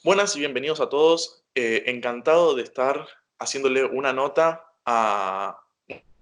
Buenas y bienvenidos a todos. Encantado de estar haciéndole una nota a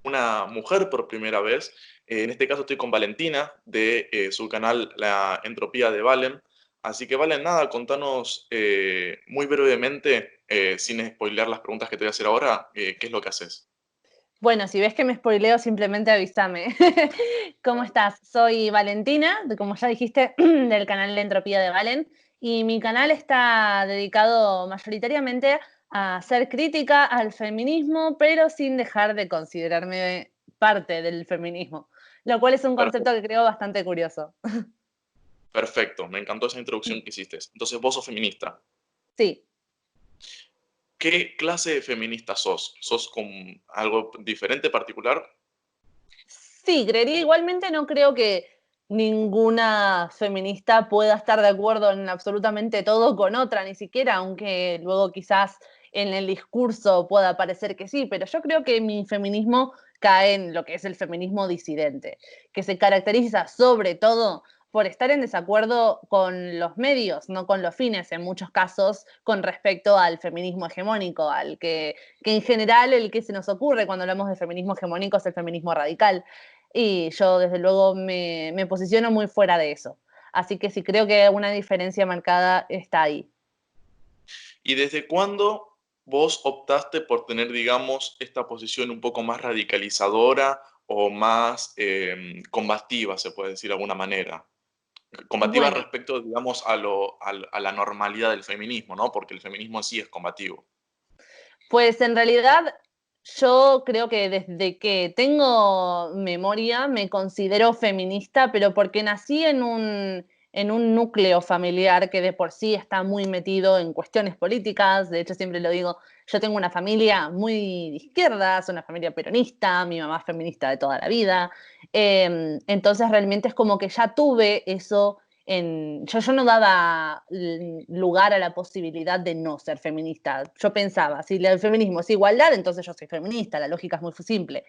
una mujer por primera vez. En este caso estoy con Valentina de su canal La Entropía de Valen. Así que Valen, nada, contanos muy brevemente, sin spoilear las preguntas que te voy a hacer ahora, qué es lo que haces. Bueno, si ves que me spoileo, simplemente avísame. ¿Cómo estás? Soy Valentina, como ya dijiste, del canal La Entropía de Valen, y mi canal está dedicado mayoritariamente a hacer crítica al feminismo, pero sin dejar de considerarme parte del feminismo, lo cual es un concepto Perfecto, que creo bastante curioso. perfecto, me encantó esa introducción que hiciste. Entonces vos sos feminista. Sí. ¿Qué clase de feminista sos? ¿Sos con algo diferente, particular? Sí, creería igualmente, no creo que ninguna feminista pueda estar de acuerdo en absolutamente todo con otra, ni siquiera, aunque luego quizás en el discurso pueda parecer que sí, pero yo creo que mi feminismo cae en lo que es el feminismo disidente, que se caracteriza sobre todo por estar en desacuerdo con los medios, no con los fines, en muchos casos, con respecto al feminismo hegemónico, que en general el que se nos ocurre cuando hablamos de feminismo hegemónico es el feminismo radical. Y yo, desde luego, me posiciono muy fuera de eso. Así que sí creo que una diferencia marcada está ahí. ¿Y desde cuándo vos optaste por tener, digamos, esta posición un poco más radicalizadora o más combativa, se puede decir de alguna manera? Combativa Bueno, respecto, digamos, a la normalidad del feminismo, ¿no? Porque el feminismo en sí es combativo. pues en realidad yo creo que desde que tengo memoria me considero feminista, pero porque nací en un núcleo familiar que de por sí está muy metido en cuestiones políticas. De hecho, siempre lo digo, yo tengo una familia muy de izquierdas, una familia peronista, mi mamá es feminista de toda la vida. Entonces realmente es como que ya tuve eso yo no daba lugar a la posibilidad de no ser feminista. Yo pensaba, si el feminismo es igualdad, entonces yo soy feminista, la lógica es muy simple.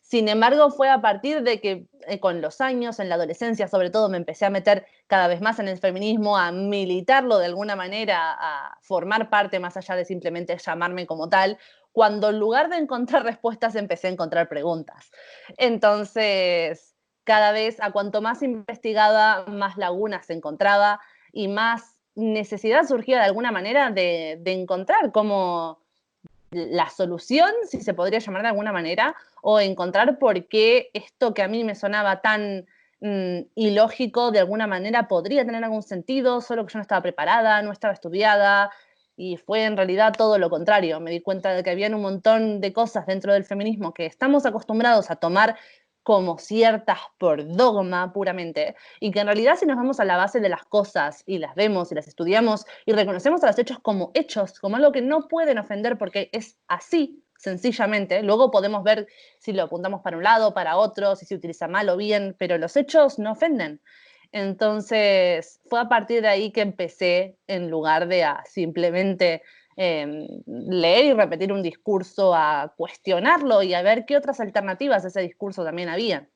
Sin embargo, fue a partir de que con los años, en la adolescencia sobre todo, me empecé a meter cada vez más en el feminismo, a militarlo de alguna manera, a formar parte más allá de simplemente llamarme como tal, cuando en lugar de encontrar respuestas empecé a encontrar preguntas. Entonces, cada vez, a cuanto más investigaba, más lagunas se encontraba y más necesidad surgía de alguna manera de encontrar cómo la solución, si se podría llamar de alguna manera, o encontrar por qué esto que a mí me sonaba tan ilógico de alguna manera podría tener algún sentido, solo que yo no estaba preparada, no estaba estudiada, y fue en realidad todo lo contrario. Me di cuenta de que había un montón de cosas dentro del feminismo que estamos acostumbrados a tomar como ciertas por dogma puramente, y que en realidad si nos vamos a la base de las cosas y las vemos y las estudiamos y reconocemos a los hechos, como algo que no pueden ofender porque es así, sencillamente, luego podemos ver si lo apuntamos para un lado, para otro, si se utiliza mal o bien, pero los hechos no ofenden. Entonces, fue a partir de ahí que empecé, en lugar de a simplemente leer y repetir un discurso, a cuestionarlo y a ver qué otras alternativas a ese discurso también había.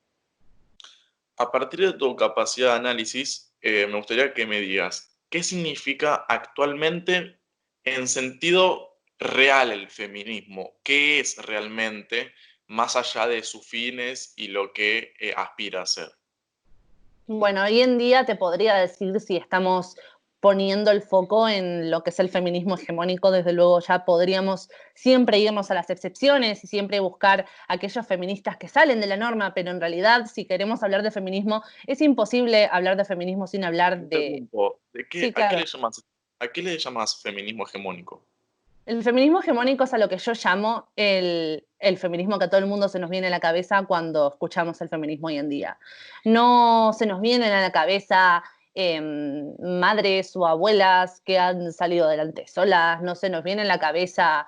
A partir de tu capacidad de análisis, me gustaría que me digas, ¿qué significa actualmente en sentido real el feminismo? ¿Qué es realmente más allá de sus fines y lo que aspira a ser? Bueno, hoy en día te podría decir si estamos poniendo el foco en lo que es el feminismo hegemónico, desde luego ya podríamos siempre irnos a las excepciones y siempre buscar aquellos feministas que salen de la norma, pero en realidad si queremos hablar de feminismo, es imposible hablar de feminismo sin Te hablar de... interrumpo. Sí, ¿A qué le claro. llamas, a qué le llamas feminismo hegemónico? El feminismo hegemónico es a lo que yo llamo el feminismo que a todo el mundo se nos viene a la cabeza cuando escuchamos el feminismo hoy en día. No se nos vienen a la cabeza madres o abuelas que han salido adelante solas, no se nos viene en la cabeza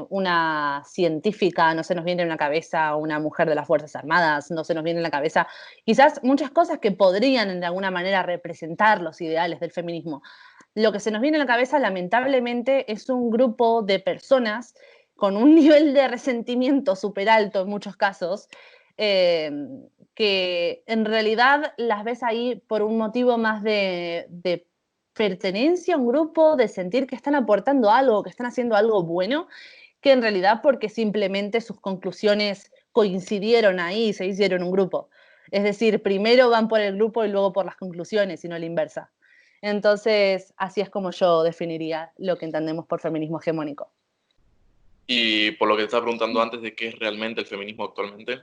una científica, no se nos viene en la cabeza una mujer de las Fuerzas Armadas, no se nos viene en la cabeza quizás muchas cosas que podrían de alguna manera representar los ideales del feminismo. Lo que se nos viene a la cabeza, lamentablemente, es un grupo de personas con un nivel de resentimiento súper alto en muchos casos, eh, que en realidad las ves ahí por un motivo más de pertenencia a un grupo, de sentir que están aportando algo, que están haciendo algo bueno, que en realidad porque simplemente sus conclusiones coincidieron ahí y se hicieron un grupo. Es decir, primero van por el grupo y luego por las conclusiones, y no la inversa. Entonces, así es como yo definiría lo que entendemos por feminismo hegemónico. Y por lo que te estaba preguntando antes de qué es realmente el feminismo actualmente.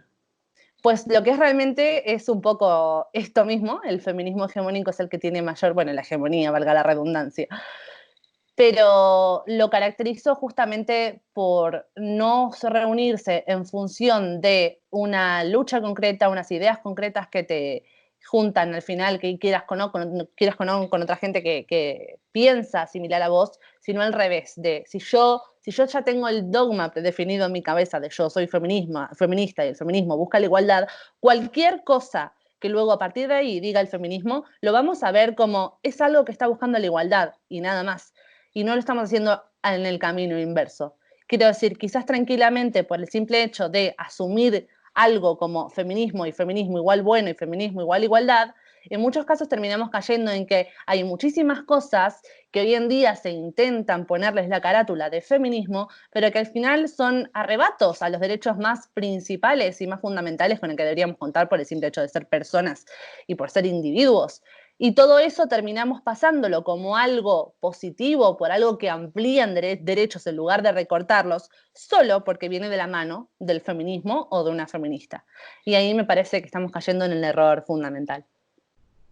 Pues lo que es realmente es un poco esto mismo, el feminismo hegemónico es el que tiene mayor, bueno, la hegemonía, valga la redundancia, pero lo caracterizó justamente por no reunirse en función de una lucha concreta, unas ideas concretas que te juntan al final, que quieras con, no, con otra gente que piensa similar a vos, sino al revés, de si yo ya tengo el dogma definido en mi cabeza de yo soy feminista y el feminismo busca la igualdad, cualquier cosa que luego a partir de ahí diga el feminismo, lo vamos a ver como es algo que está buscando la igualdad y nada más y no lo estamos haciendo en el camino inverso. Quiero decir, quizás tranquilamente por el simple hecho de asumir algo como feminismo y feminismo igual bueno y feminismo igual igualdad, en muchos casos terminamos cayendo en que hay muchísimas cosas que hoy en día se intentan ponerles la carátula de feminismo, pero que al final son arrebatos a los derechos más principales y más fundamentales con el que deberíamos contar por el simple hecho de ser personas y por ser individuos. Y todo eso terminamos pasándolo como algo positivo, por algo que amplían derechos en lugar de recortarlos, solo porque viene de la mano del feminismo o de una feminista. Y ahí me parece que estamos cayendo en el error fundamental.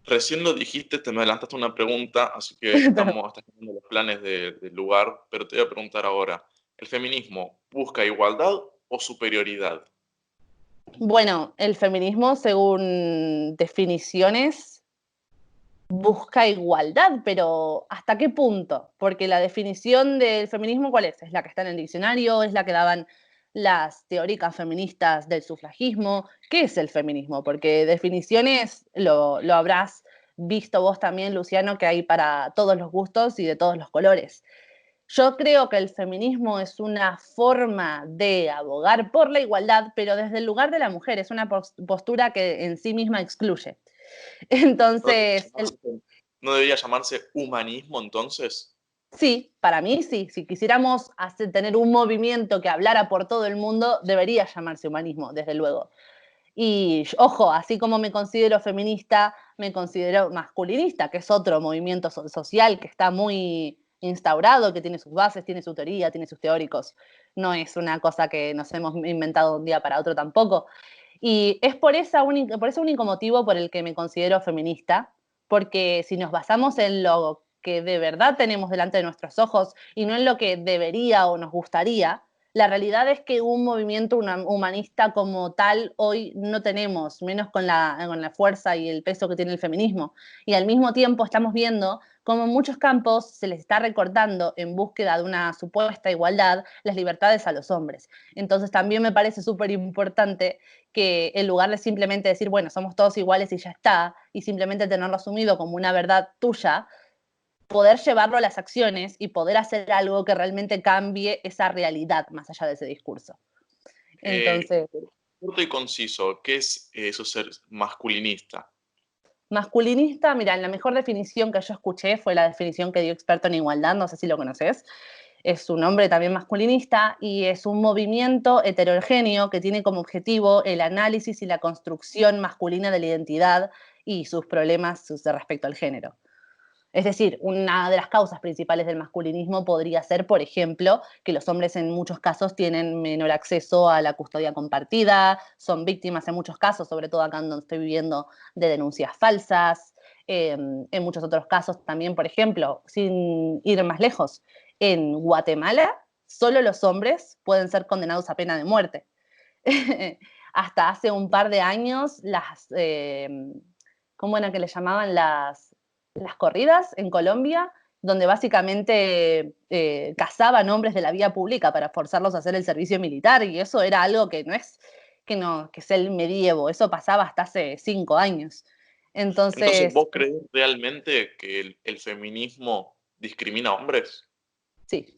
Recién lo dijiste, te me adelantaste una pregunta, así que estás cambiando los planes del lugar, pero te voy a preguntar ahora, ¿el feminismo busca igualdad o superioridad? Bueno, el feminismo, según definiciones, busca igualdad, pero ¿hasta qué punto? Porque la definición del feminismo, ¿cuál es? ¿Es la que está en el diccionario? ¿Es la que daban las teóricas feministas del sufragismo? ¿Qué es el feminismo? Porque definiciones lo habrás visto vos también, Luciano, que hay para todos los gustos y de todos los colores. Yo creo que el feminismo es una forma de abogar por la igualdad, pero desde el lugar de la mujer, es una postura que en sí misma excluye. ¿No debería Entonces, no debería llamarse humanismo entonces? sí, para mí sí. Si quisiéramos tener un movimiento que hablara por todo el mundo, debería llamarse humanismo, desde luego. Y ojo, así como me considero feminista, me considero masculinista, que es otro movimiento social que está muy instaurado, que tiene sus bases, tiene su teoría, tiene sus teóricos. No es una cosa que nos hemos inventado de un día para otro tampoco. Y es por ese único motivo por el que me considero feminista, porque si nos basamos en lo que de verdad tenemos delante de nuestros ojos y no en lo que debería o nos gustaría, la realidad es que un movimiento humanista como tal hoy no tenemos, menos con la fuerza y el peso que tiene el feminismo. Y al mismo tiempo estamos viendo cómo en muchos campos se les está recortando en búsqueda de una supuesta igualdad las libertades a los hombres. Entonces también me parece súper importante que en lugar de simplemente decir, bueno, somos todos iguales y ya está, y simplemente tenerlo asumido como una verdad tuya, poder llevarlo a las acciones y poder hacer algo que realmente cambie esa realidad más allá de ese discurso. Eh, Entonces, Corto y conciso, ¿qué es eso ser masculinista? masculinista, mira, la mejor definición que yo escuché fue la definición que dio Experto en Igualdad, no sé si lo conoces. Es un hombre también masculinista y es un movimiento heterogéneo que tiene como objetivo el análisis y la construcción masculina de la identidad y sus problemas respecto al género. Es decir, una de las causas principales del masculinismo podría ser, por ejemplo, que los hombres en muchos casos tienen menor acceso a la custodia compartida, son víctimas en muchos casos, sobre todo acá donde estoy viviendo, de denuncias falsas. En muchos otros casos también, por ejemplo, sin ir más lejos, en Guatemala solo los hombres pueden ser condenados a pena de muerte. Hasta hace un par de años, ¿cómo era que le llamaban? Las corridas en Colombia, donde básicamente cazaban hombres de la vía pública para forzarlos a hacer el servicio militar, y eso era algo que que es el medievo, eso pasaba hasta hace 5 años. Entonces, Entonces, ¿vos crees realmente que el feminismo discrimina a hombres? sí,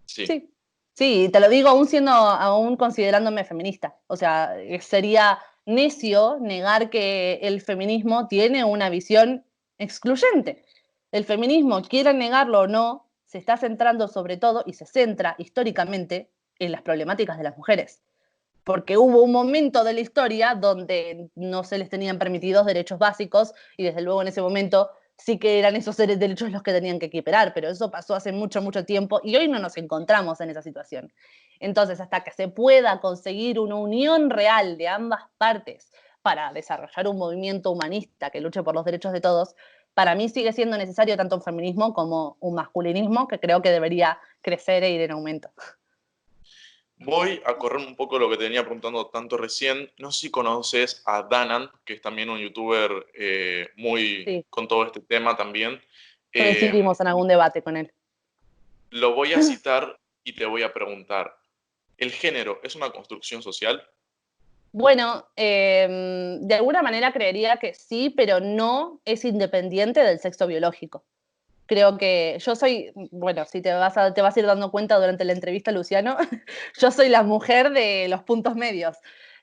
Sí. sí, sí, te lo digo aún considerándome feminista. O sea, sería necio negar que el feminismo tiene una visión excluyente. El feminismo, quieran negarlo o no, se está centrando sobre todo y se centra históricamente en las problemáticas de las mujeres. Porque hubo un momento de la historia donde no se les tenían permitidos derechos básicos y desde luego en ese momento sí que eran esos derechos los que tenían que equiparar, pero eso pasó hace mucho, mucho tiempo y hoy no nos encontramos en esa situación. Entonces, hasta que se pueda conseguir una unión real de ambas partes para desarrollar un movimiento humanista que luche por los derechos de todos, para mí sigue siendo necesario tanto un feminismo como un masculinismo que creo que debería crecer e ir en aumento. Voy a correr un poco lo que te venía preguntando tanto recién. No sé si conoces a Danan, que es también un youtuber muy Sí, con todo este tema también. Eh, coincidimos en algún debate con él. lo voy a citar y te voy a preguntar, ¿el género es una construcción social? Bueno, de alguna manera creería que sí, pero no es independiente del sexo biológico. Creo que yo soy, bueno, si te vas a ir dando cuenta durante la entrevista, Luciano, yo soy la mujer de los puntos medios.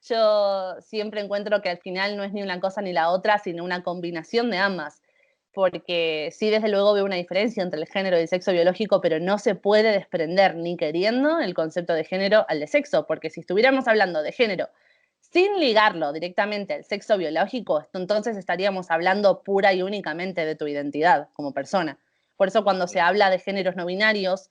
Yo siempre encuentro que al final no es ni una cosa ni la otra, sino una combinación de ambas. Porque sí, desde luego veo una diferencia entre el género y el sexo biológico, pero no se puede desprender ni queriendo el concepto de género al de sexo, porque si estuviéramos hablando de género sin ligarlo directamente al sexo biológico, entonces estaríamos hablando pura y únicamente de tu identidad como persona. Por eso cuando se habla de géneros no binarios,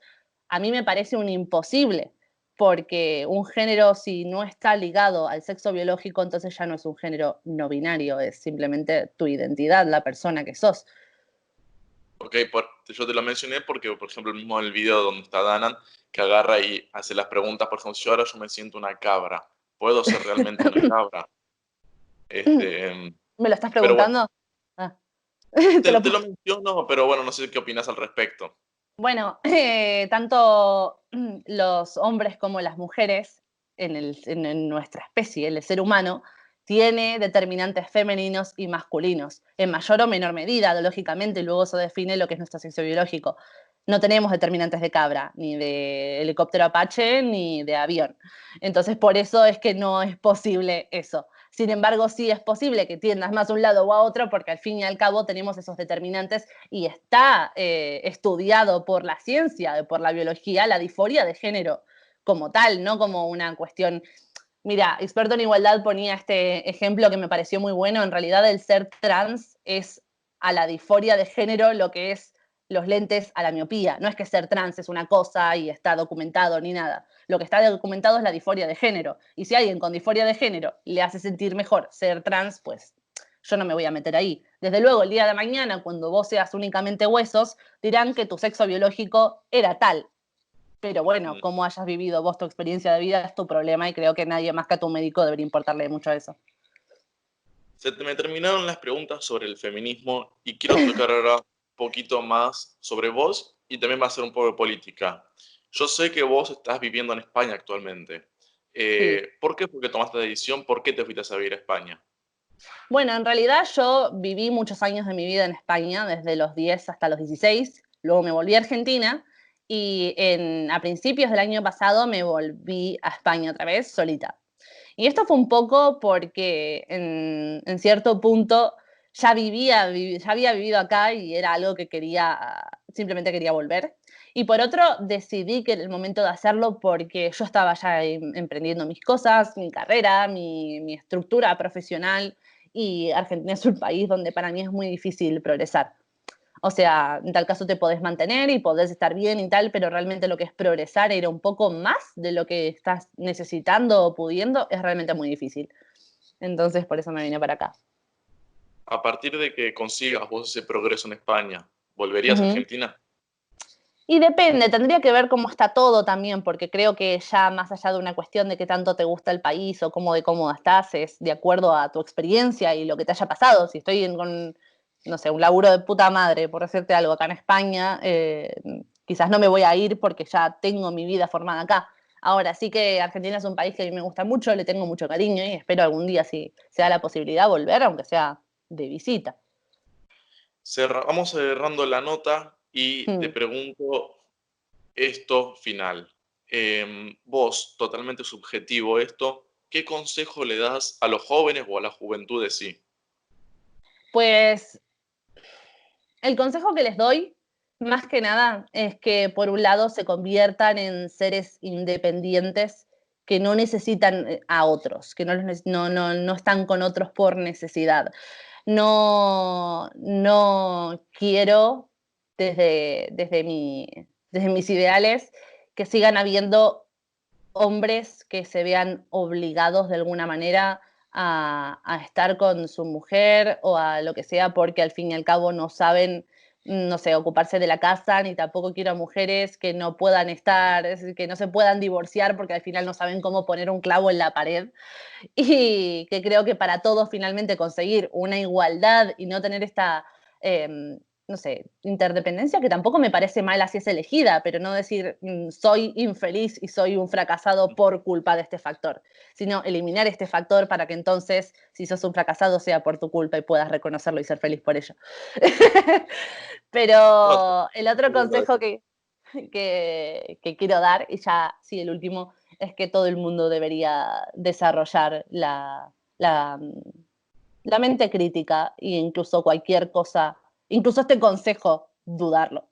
a mí me parece un imposible, porque un género si no está ligado al sexo biológico, entonces ya no es un género no binario, es simplemente tu identidad, la persona que sos. Ok, yo te lo mencioné porque, por ejemplo, mismo en el video donde está Danan, que agarra y hace las preguntas, por ejemplo, si ahora yo me siento una cabra, ¿puedo ser realmente una cabra? Este, ¿Me lo estás pero bueno, preguntando? Ah, te lo te puedo. lo menciono, pero bueno, no sé qué opinas al respecto. Bueno, tanto los hombres como las mujeres en nuestra especie, el ser humano, tiene determinantes femeninos y masculinos, en mayor o menor medida, lógicamente, y luego eso define lo que es nuestro sexo biológico. No tenemos determinantes de cabra, ni de helicóptero Apache, ni de avión. Entonces, por eso es que no es posible eso. Sin embargo, sí es posible que tiendas más a un lado o a otro, porque al fin y al cabo tenemos esos determinantes y está estudiado por la ciencia, por la biología, la disforia de género como tal, no como una cuestión. Mira, experto en igualdad ponía este ejemplo que me pareció muy bueno. En realidad, el ser trans es a la disforia de género lo que es los lentes a la miopía. No es que ser trans es una cosa y está documentado ni nada. Lo que está documentado es la disforia de género. Y si a alguien con disforia de género le hace sentir mejor ser trans, pues yo no me voy a meter ahí. Desde luego, el día de mañana, cuando vos seas únicamente huesos, dirán que tu sexo biológico era tal. Pero bueno, Mm. cómo hayas vivido vos tu experiencia de vida es tu problema y creo que nadie más que a tu médico debería importarle mucho eso. Me terminaron las preguntas sobre el feminismo y quiero tocar ahora un poquito más sobre vos y también va a ser un poco de política. Yo sé que vos estás viviendo en España actualmente. Sí. ¿Por qué? Porque tomaste la decisión, ¿por qué te fuiste a vivir a España? Bueno, en realidad yo viví muchos años de mi vida en España, desde los 10 hasta los 16. Luego me volví a Argentina y a principios del año pasado me volví a España otra vez solita. Y esto fue un poco porque en cierto punto ya había vivido acá y era algo que quería, simplemente quería volver. Y por otro, decidí que era el momento de hacerlo porque yo estaba ya emprendiendo mis cosas, mi carrera, mi estructura profesional y Argentina es un país donde para mí es muy difícil progresar. O sea, en tal caso te podés mantener y podés estar bien y tal, pero realmente lo que es progresar e ir un poco más de lo que estás necesitando o pudiendo es realmente muy difícil. Entonces, por eso me vine para acá. A partir de que consigas vos ese progreso en España, ¿volverías a Ujú. Argentina? Y depende, tendría que ver cómo está todo también, porque creo que ya más allá de una cuestión de qué tanto te gusta el país o cómo de cómoda estás, es de acuerdo a tu experiencia y lo que te haya pasado. Si estoy con, no sé, un laburo de puta madre, por decirte algo, acá en España, quizás no me voy a ir porque ya tengo mi vida formada acá. Ahora sí que Argentina es un país que a mí me gusta mucho, le tengo mucho cariño y espero algún día, si se da la posibilidad, volver, aunque sea de visita. Vamos cerrando la nota y te Mm. pregunto esto final. Vos, totalmente subjetivo esto, ¿qué consejo le das a los jóvenes o a la juventud de sí? Pues El consejo que les doy, más que nada, es que por un lado se conviertan en seres independientes que no necesitan a otros, que no están con otros por necesidad. No quiero desde mis ideales que sigan habiendo hombres que se vean obligados de alguna manera a estar con su mujer o a lo que sea, porque al fin y al cabo no saben, no sé, ocuparse de la casa, ni tampoco quiero a mujeres que no puedan estar, es decir, que no se puedan divorciar porque al final no saben cómo poner un clavo en la pared. Y que creo que para todos finalmente conseguir una igualdad y no tener esta, no sé, interdependencia, que tampoco me parece mala si es elegida, pero no decir soy infeliz y soy un fracasado por culpa de este factor, sino eliminar este factor para que entonces, si sos un fracasado, sea por tu culpa y puedas reconocerlo y ser feliz por ello. No, Pero el otro totalmente de consejo acuerdo. que quiero dar, y ya sí, el último, es que todo el mundo debería desarrollar la mente crítica e incluso cualquier cosa, incluso este consejo, dudarlo.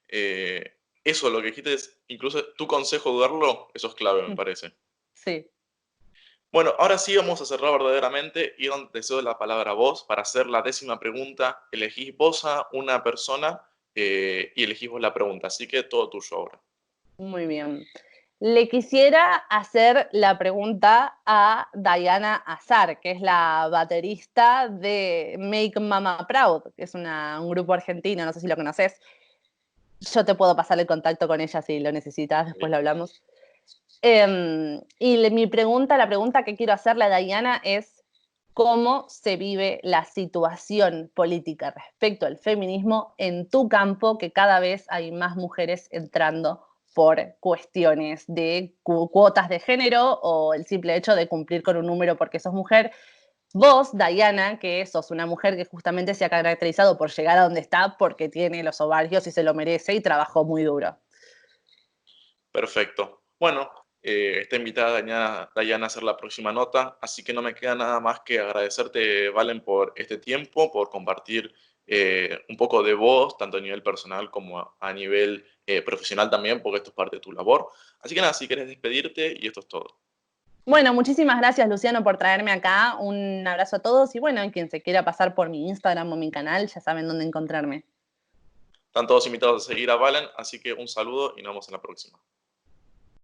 Eso, lo que dijiste es, incluso tu consejo dudarlo, eso es clave, me parece. Sí. Bueno, ahora sí vamos a cerrar verdaderamente y donde te cedo la palabra a vos para hacer la 10ª pregunta. Elegís vos a una persona y elegís vos la pregunta, así que todo tuyo ahora. Muy bien. Le quisiera hacer la pregunta a Diana Azar, que es la baterista de Make Mama Proud, que es un grupo argentino, no sé si lo conoces. Yo te puedo pasar el contacto con ella si lo necesitas, después lo hablamos. Mi pregunta, la pregunta que quiero hacerle a Diana es cómo se vive la situación política respecto al feminismo en tu campo, que cada vez hay más mujeres entrando por cuestiones de cuotas de género o el simple hecho de cumplir con un número porque sos mujer. Vos, Diana, que sos una mujer que justamente se ha caracterizado por llegar a donde está porque tiene los ovarios y se lo merece y trabajó muy duro. Perfecto. Bueno, está invitada Dayana a hacer la próxima nota, así que no me queda nada más que agradecerte, Valen, por este tiempo, por compartir un poco de vos, tanto a nivel personal como a nivel profesional también, porque esto es parte de tu labor. Así que nada, si quieres despedirte y esto es todo. Bueno, muchísimas gracias, Luciano, por traerme acá. Un abrazo a todos y bueno, quien se quiera pasar por mi Instagram o mi canal, ya saben dónde encontrarme. Están todos invitados a seguir a Valen, así que un saludo y nos vemos en la próxima.